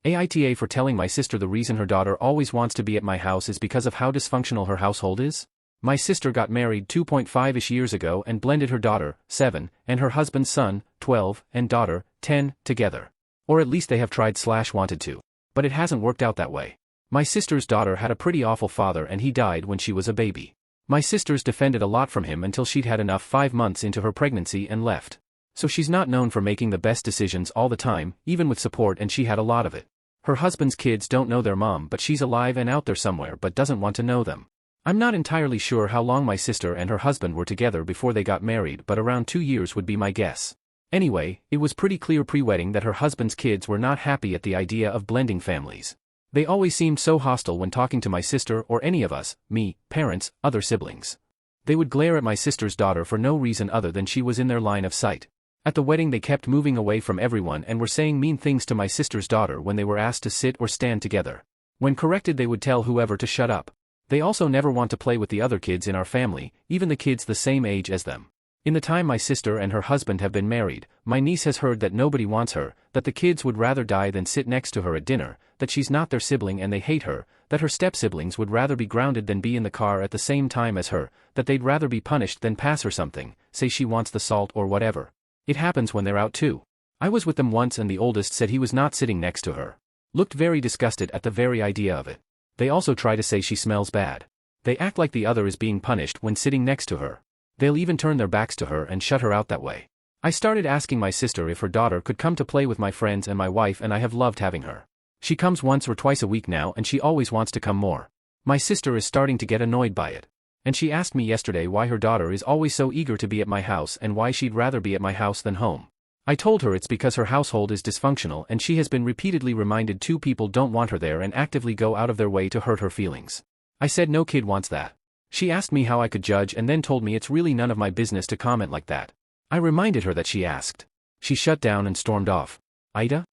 AITA for telling my sister the reason her daughter always wants to be at my house is because of how dysfunctional her household is? My sister got married 2.5-ish years ago and blended her daughter, 7, and her husband's son, 12, and daughter, 10, together. Or at least they have tried/wanted to. But it hasn't worked out that way. My sister's daughter had a pretty awful father and he died when she was a baby. My sister's defended a lot from him until she'd had enough 5 months into her pregnancy and left. So she's not known for making the best decisions all the time, even with support, and she had a lot of it. Her husband's kids don't know their mom, but she's alive and out there somewhere but doesn't want to know them. I'm not entirely sure how long my sister and her husband were together before they got married, but around 2 years would be my guess. Anyway, it was pretty clear pre-wedding that her husband's kids were not happy at the idea of blending families. They always seemed so hostile when talking to my sister or any of us, me, parents, other siblings. They would glare at my sister's daughter for no reason other than she was in their line of sight. At the wedding they kept moving away from everyone and were saying mean things to my sister's daughter when they were asked to sit or stand together. When corrected they would tell whoever to shut up. They also never want to play with the other kids in our family, even the kids the same age as them. In the time my sister and her husband have been married, my niece has heard that nobody wants her, that the kids would rather die than sit next to her at dinner, that she's not their sibling and they hate her, that her step-siblings would rather be grounded than be in the car at the same time as her, that they'd rather be punished than pass her something, say she wants the salt or whatever. It happens when they're out too. I was with them once and the oldest said he was not sitting next to her. Looked very disgusted at the very idea of it. They also try to say she smells bad. They act like the other is being punished when sitting next to her. They'll even turn their backs to her and shut her out that way. I started asking my sister if her daughter could come to play with my friends and my wife, and I have loved having her. She comes once or twice a week now and she always wants to come more. My sister is starting to get annoyed by it. And she asked me yesterday why her daughter is always so eager to be at my house and why she'd rather be at my house than home. I told her it's because her household is dysfunctional and she has been repeatedly reminded 2 people don't want her there and actively go out of their way to hurt her feelings. I said no kid wants that. She asked me how I could judge and then told me it's really none of my business to comment like that. I reminded her that she asked. She shut down and stormed off. AITA?